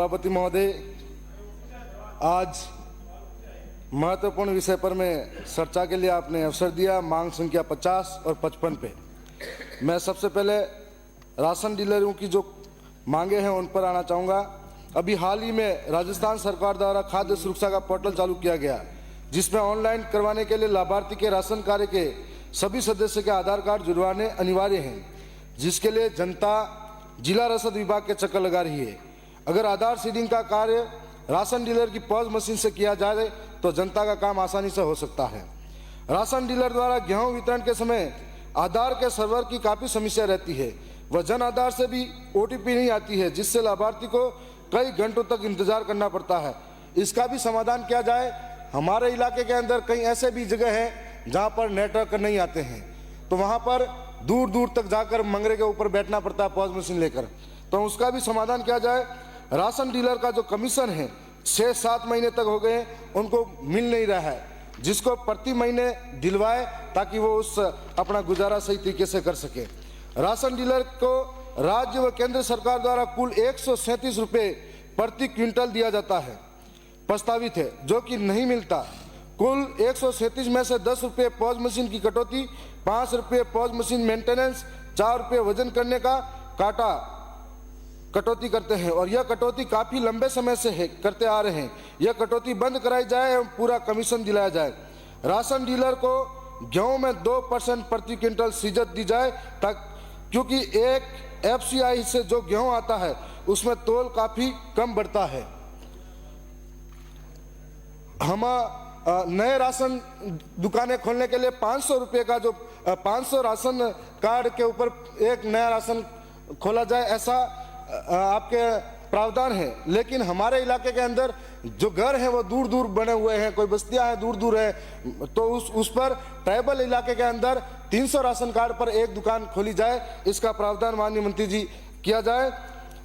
सभापति महोदय, आज महत्वपूर्ण विषय पर मैं चर्चा के लिए आपने अवसर दिया। मांग संख्या 50 और 55 पे मैं सबसे पहले राशन डीलरों की जो मांगे हैं उन पर आना चाहूँगा। अभी हाल ही में राजस्थान सरकार द्वारा खाद्य सुरक्षा का पोर्टल चालू किया गया, जिसमें ऑनलाइन करवाने के लिए लाभार्थी के राशन कार्ड के सभी सदस्य के आधार कार्ड जुड़वाने अनिवार्य हैं, जिसके लिए जनता जिला रसद विभाग के चक्कर लगा रही है। अगर आधार सीडिंग का कार्य राशन डीलर की पॉज मशीन से किया जाए तो जनता का काम आसानी से हो सकता है। राशन डीलर द्वारा गेहूं वितरण के समय आधार के सर्वर की काफ़ी समस्या रहती है। वह जन आधार से भी OTP नहीं आती है, जिससे लाभार्थी को कई घंटों तक इंतजार करना पड़ता है। इसका भी समाधान किया जाए। हमारे इलाके के अंदर कई ऐसे भी जगह हैं जहां पर नेटवर्क नहीं आते हैं, तो वहां पर दूर दूर तक जाकर मंगरे के ऊपर बैठना पड़ता है पॉज मशीन लेकर। तो उसका भी समाधान किया जाए। राशन डीलर का जो कमीशन है 6-7 महीने तक हो गए, उनको मिल नहीं रहा है, जिसको प्रति महीने दिलवाए ताकि वो उस अपना गुजारा सही तरीके से कर सके। राशन डीलर को राज्य व केंद्र सरकार द्वारा कुल 137 रुपये प्रति क्विंटल दिया जाता है, प्रस्तावित है, जो कि नहीं मिलता। कुल 137 में से 10 रुपये पॉज मशीन की कटौती, 5 रुपये पॉज मशीन मेंटेनेंस, 4 रुपये वजन करने का काटा कटौती करते हैं, और यह कटौती काफ़ी लंबे समय से करते आ रहे हैं। यह कटौती बंद कराई जाए एवं पूरा कमीशन दिलाया जाए। राशन डीलर को गेहूं में 2% प्रति क्विंटल सीजत दी जाए, क्योंकि एक FCI से जो गेहूं आता है उसमें तोल काफ़ी कम बढ़ता है। हम नए राशन दुकानें खोलने के लिए 500 रुपये का जो 500 राशन कार्ड के ऊपर एक नया राशन खोला जाए, ऐसा आपके प्रावधान है। लेकिन हमारे इलाके के अंदर जो घर हैं वो दूर दूर बने हुए हैं, कोई बस्तियां हैं दूर दूर है, तो उस पर ट्राइबल इलाके के अंदर 300 राशन कार्ड पर एक दुकान खोली जाए, इसका प्रावधान माननीय मंत्री जी किया जाए।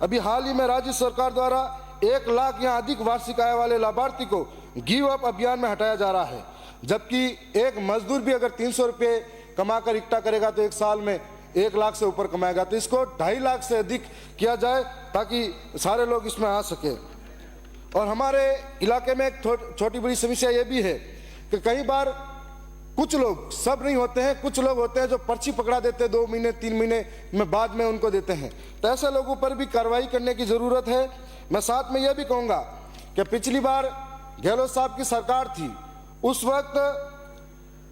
अभी हाल ही में राज्य सरकार द्वारा 1 लाख या अधिक वार्षिक आय वाले लाभार्थी को गिव अप अभियान में हटाया जा रहा है, जबकि एक मजदूर भी अगर 300 रुपये कमाकर इकट्ठा करेगा तो एक साल में 1 लाख से ऊपर कमाएगा। तो इसको 2.5 लाख से अधिक किया जाए ताकि सारे लोग इसमें आ सके। और हमारे इलाके में एक छोटी बड़ी समस्या ये भी है कि कई बार कुछ लोग, सब नहीं होते हैं, कुछ लोग होते हैं जो पर्ची पकड़ा देते हैं 2 महीने 3 महीने में बाद में उनको देते हैं, तो ऐसे लोगों पर भी कार्रवाई करने की ज़रूरत है। मैं साथ में यह भी कहूँगा कि पिछली बार गहलोत साहब की सरकार थी, उस वक्त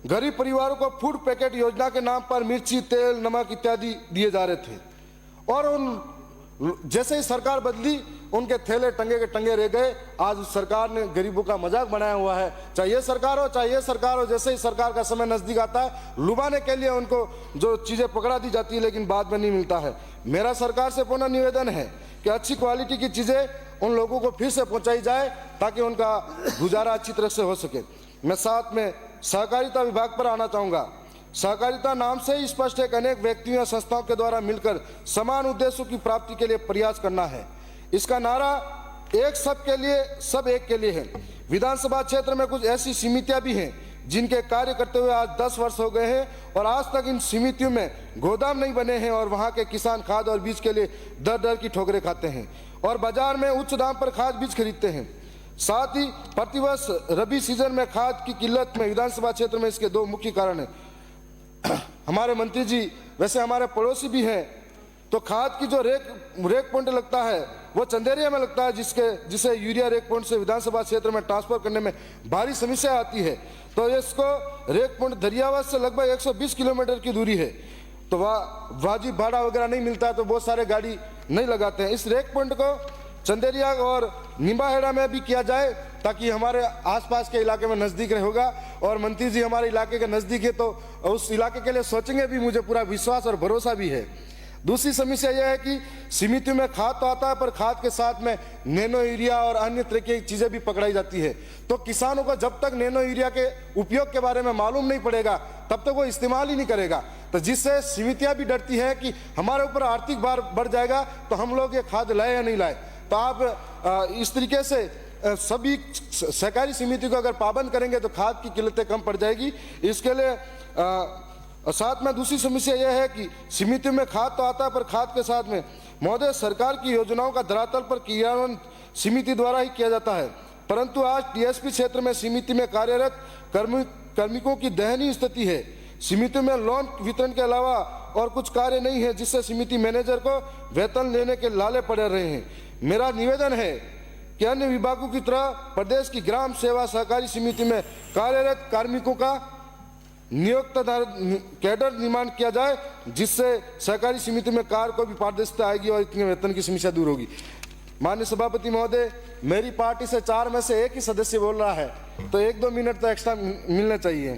गरीब परिवारों को फूड पैकेट योजना के नाम पर मिर्ची, तेल, नमक इत्यादि दिए जा रहे थे, और उन जैसे ही सरकार बदली उनके थैले टंगे के टंगे रह गए। आज सरकार ने गरीबों का मजाक बनाया हुआ है, चाहे ये सरकार हो चाहे ये सरकार हो, जैसे ही सरकार का समय नज़दीक आता है लुभाने के लिए उनको जो चीज़ें पकड़ा दी जाती है लेकिन बाद में नहीं मिलता है। मेरा सरकार से पुनः निवेदन है कि अच्छी क्वालिटी की चीज़ें उन लोगों को फिर से पहुँचाई जाए ताकि उनका गुजारा अच्छी तरह से हो सके। मैं साथ में सहकारिता विभाग पर आना चाहूँगा। सहकारिता नाम से ही स्पष्ट है कि अनेक व्यक्तियों या संस्थाओं के द्वारा मिलकर समान उद्देश्यों की प्राप्ति के लिए प्रयास करना है। इसका नारा एक सब के लिए सब एक के लिए है। विधानसभा क्षेत्र में कुछ ऐसी समितियां भी हैं जिनके कार्य करते हुए आज 10 वर्ष हो गए हैं और आज तक इन समितियों में गोदाम नहीं बने हैं, और वहां के किसान खाद और बीज के लिए दर दर की ठोकरें खाते हैं और बाजार में उच्च दाम पर खाद बीज खरीदते हैं। साथ ही प्रतिवर्ष रबी सीजन में खाद की किल्लत में विधानसभा क्षेत्र में इसके 2 मुख्य कारण हैं। हमारे मंत्री जी वैसे हमारे पड़ोसी भी हैं, तो खाद की जो रेक पॉइंट लगता है वो चंदेरिया में लगता है, जिसे यूरिया रेक पॉइंट से विधानसभा क्षेत्र में ट्रांसफर करने में भारी समस्या आती है। तो इसको रेक पॉइंट दरियावाद से लगभग 120 किलोमीटर की दूरी है, तो वह वाजिब भाड़ा वगैरह नहीं मिलता, तो बहुत सारे गाड़ी नहीं लगाते हैं। इस रेक पॉइंट को चंदेरिया और निम्बाहेड़ा में भी किया जाए ताकि हमारे आसपास के इलाके में नज़दीक होगा, और मंत्री जी हमारे इलाके के नज़दीक है तो उस इलाके के लिए सोचेंगे भी, मुझे पूरा विश्वास और भरोसा भी है। दूसरी समस्या यह है कि समितियों में खाद तो आता है पर खाद के साथ में नैनो यूरिया और अन्य तरह की चीज़ें भी पकड़ाई जाती है, तो किसानों को जब तक नैनो यूरिया के उपयोग के बारे में मालूम नहीं पड़ेगा तब तक वो इस्तेमाल ही नहीं करेगा, तो जिससे समितियाँ भी डरती हैं कि हमारे ऊपर आर्थिक भार बढ़ जाएगा तो हम लोग ये खाद लाए या नहीं लाए। तो आप इस तरीके से सभी सहकारी समिति को अगर पाबंद करेंगे तो खाद की किल्लतें कम पड़ जाएगी। इसके लिए साथ में दूसरी समस्या यह है कि समिति में खाद तो आता है पर खाद के साथ में महोदय सरकार की योजनाओं का धरातल पर क्रियान्वयन समिति द्वारा ही किया जाता है, परंतु आज टीएसपी क्षेत्र में समिति में कार्यरत कार्मिकों की दयनीय स्थिति है। समिति में लोन वितरण के अलावा और कुछ कार्य नहीं है, जिससे समिति मैनेजर को वेतन लेने के लाले पड़े रहे हैं। मेरा निवेदन है कि अन्य विभागों की तरह प्रदेश की ग्राम सेवा सहकारी समिति में कार्यरत कार्मिकों का नियुक्त कैडर निर्माण किया जाए, जिससे सहकारी समिति में कार्य को भी पारदर्शिता आएगी और इतने वेतन की समस्या दूर होगी। माननीय सभापति महोदय, मेरी पार्टी से 4 में से 1 ही सदस्य बोल रहा है, तो 1-2 मिनट तो एक्स्ट्रा मिलना चाहिए।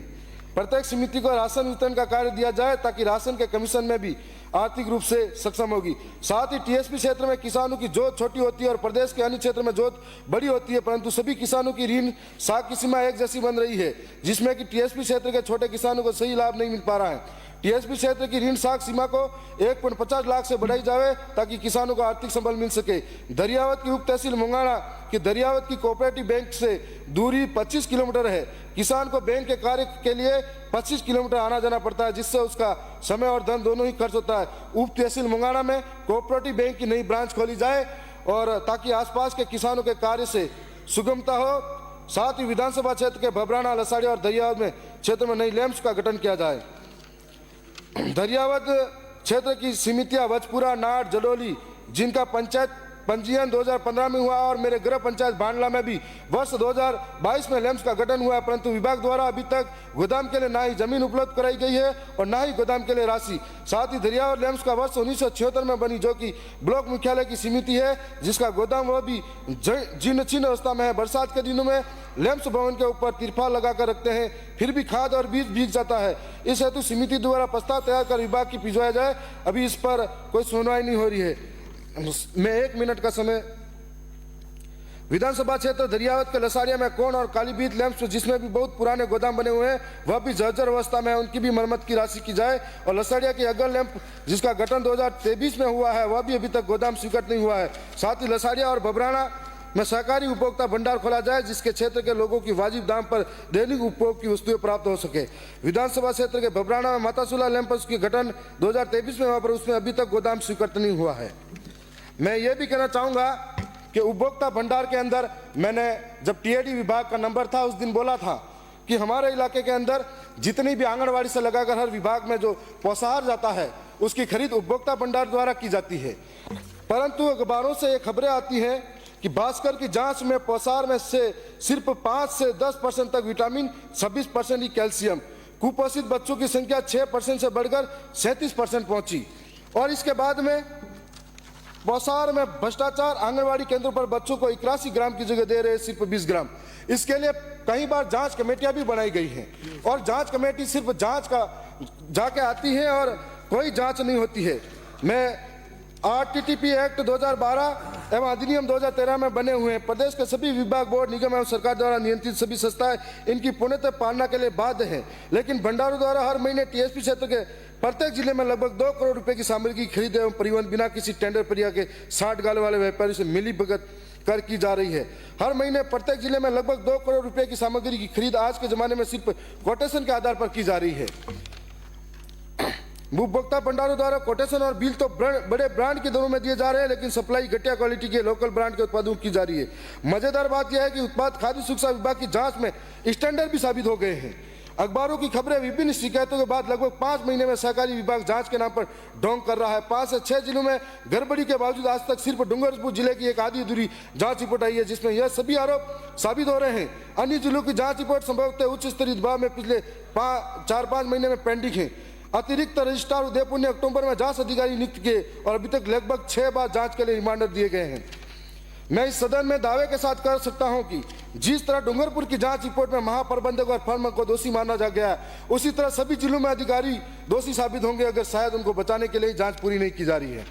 प्रत्येक समिति को राशन वितरण का कार्य दिया जाए ताकि राशन के कमीशन में भी आर्थिक रूप से सक्षम होगी। साथ ही टीएसपी क्षेत्र में किसानों की जोत छोटी होती है और प्रदेश के अन्य क्षेत्र में जोत बड़ी होती है, परंतु सभी किसानों की ऋण साख की सीमा एक जैसी बन रही है, जिसमें कि टीएसपी क्षेत्र के छोटे किसानों को सही लाभ नहीं मिल पा रहा है। टीएसपी क्षेत्र की ऋण साख सीमा को 1.50 लाख से बढ़ाई जाए ताकि किसानों को आर्थिक संबल मिल सके। दरियावत की उप तहसील मुंगाना की दरियावत की कोऑपरेटिव बैंक से दूरी 25 किलोमीटर है। किसान को बैंक के कार्य के लिए 25 किलोमीटर आना जाना पड़ता है, जिससे उसका समय और धन दोनों ही खर्च होता है। उप तहसील मुंगाना में कोऑपरेटिव बैंक की नई ब्रांच खोली जाए और ताकि आसपास के किसानों के कार्य से सुगमता हो। साथ ही विधानसभा क्षेत्र के भबराना, लसाड़िया और दरियावत में क्षेत्र में नई लैंप्स का गठन किया जाए। दरियावत क्षेत्र की समितियां वचपुरा, नाट, जडोली, जिनका पंचायत पंजीयन 2015 में हुआ और मेरे गृह पंचायत भांडला में भी वर्ष 2022 में लैंप्स का गठन हुआ है, परंतु विभाग द्वारा अभी तक गोदाम के लिए ना ही जमीन उपलब्ध कराई गई है और ना ही गोदाम के लिए राशि। साथ ही दरियावत लैंप्स का वर्ष 1976 में बनी, जो कि ब्लॉक मुख्यालय की समिति है, जिसका गोदाम वह भी जीर्ण अवस्था में है। बरसात के दिनों में लैंप्स भवन के ऊपर तिरपाल लगाकर रखते हैं, फिर भी खाद और बीज भीग जाता है। इस हेतु समिति द्वारा प्रस्ताव तैयार कर विभाग की भिजवाया जाए। अभी इस पर कोई सुनवाई नहीं हो रही है। मैं 1 मिनट का समय। विधानसभा क्षेत्र दरियावत के लसाड़िया में कोण और कालीबीत लैंप्स, जिसमें भी बहुत पुराने गोदाम बने हुए हैं, वह भी जर्जर अवस्था में है, उनकी भी मरम्मत की राशि की जाए। और लसाड़िया की अगर लैंप, जिसका गठन 2023 में हुआ है, वह भी अभी तक गोदाम स्वीकृत नहीं हुआ है। साथ ही लसाड़िया और भबराना में सहकारी उपभोक्ता भंडार खोला जाए, जिसके क्षेत्र के लोगों की वाजिब दाम पर दैनिक उपभोग की वस्तुएं प्राप्त हो सके। विधानसभा क्षेत्र के भबराना में मातासुला लैंप्स की गठन 2023 में हुआ, पर उसमें अभी तक गोदाम स्वीकृत नहीं हुआ है। मैं ये भी कहना चाहूँगा कि उपभोक्ता भंडार के अंदर मैंने जब टीएडी विभाग का नंबर था उस दिन बोला था कि हमारे इलाके के अंदर जितनी भी आंगनवाड़ी से लगाकर हर विभाग में जो पोषाहार जाता है उसकी खरीद उपभोक्ता भंडार द्वारा की जाती है, परंतु अखबारों से ये खबरें आती हैं कि भास्कर की जांच में पोषाहार में से सिर्फ 5 से 10% तक विटामिन, 26% ही कैल्शियम, कुपोषित बच्चों की संख्या 6% से बढ़कर 37% पहुंची। और इसके बाद में पोषाहार में भ्रष्टाचार, आंगनवाड़ी केंद्रों पर बच्चों को 81 ग्राम की जगह दे रहे सिर्फ 20 ग्राम। इसके लिए कई बार जांच कमेटियां भी बनाई गई हैं और जांच कमेटी सिर्फ जांच का जाके आती है और कोई जांच नहीं होती है। मैं आरटीटीपी एक्ट 2012 एवं अधिनियम 2013 में बने हुए हैं। प्रदेश के सभी विभाग, बोर्ड, निगम एवं सरकार द्वारा नियंत्रित सभी संस्थाएं इनकी पूर्णतः पालना के लिए बाध्य हैं, लेकिन भंडारों द्वारा हर महीने टीएसपी क्षेत्र के प्रत्येक जिले में लगभग 2 करोड़ रुपए की सामग्री की खरीद एवं परिवहन बिना किसी टेंडर प्रक्रिया के 60 गाल वाले व्यापारी से मिलीभगत कर की जा रही है। हर महीने प्रत्येक जिले में लगभग 2 करोड़ रुपए की सामग्री की खरीद आज के जमाने में सिर्फ कोटेशन के आधार पर की जा रही है। उपभोक्ता भंडारों द्वारा कोटेशन और बिल तो बड़े ब्रांड के दरों में दिए जा रहे हैं, लेकिन सप्लाई घटिया क्वालिटी के लोकल ब्रांड के उत्पादों की जा रही है। मजेदार बात यह है कि उत्पाद खाद्य सुरक्षा विभाग की जांच में स्टैंडर्ड भी साबित हो गए हैं। अखबारों की खबरें विभिन्न शिकायतों के बाद लगभग 5 महीने में सहकारी विभाग जांच के नाम पर ढोंग कर रहा है। 5 से 6 जिलों में गड़बड़ी के बावजूद आज तक सिर्फ डूंगरपुर जिले की एक आधी अधूरी जांच रिपोर्ट आई है, जिसमें यह सभी आरोप साबित हो रहे हैं। अन्य जिलों की जांच रिपोर्ट संभवतः उच्च स्तरीय विभाग में पिछले 4-5 महीने में पेंडिंग है। अतिरिक्त रजिस्ट्रार उदयपुर ने अक्टूबर में जांच अधिकारी नियुक्त किए और अभी तक लगभग 6 बार जांच के लिए रिमांडर दिए गए हैं। मैं इस सदन में दावे के साथ कर सकता हूं कि जिस तरह डूंगरपुर की जांच रिपोर्ट में महाप्रबंधक और फर्म को दोषी माना जा गया है, उसी तरह सभी जिलों में अधिकारी दोषी साबित होंगे अगर शायद उनको बचाने के लिए जांच पूरी नहीं की जा रही है।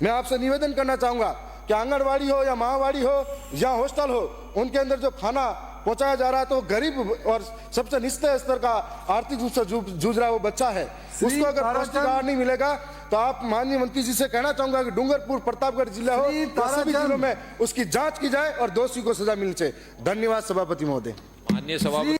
मैं आपसे निवेदन करना चाहूंगा कि आंगनवाड़ी हो या माहवाड़ी हो या हॉस्टल हो, उनके अंदर जो खाना पहुंचाया जा रहा है तो गरीब और सबसे निचले स्तर का आर्थिक रूप से जूझ रहा वो बच्चा है, उसको अगर पौष्टिक आहार नहीं मिलेगा तो आप माननीय मंत्री जी से कहना चाहूंगा कि डूंगरपुर, प्रतापगढ़ जिला हो तो सभी जिलों में उसकी जांच की जाए और दोषी को सजा मिलनी चाहिए। धन्यवाद सभापति महोदय। माननीय सभापति।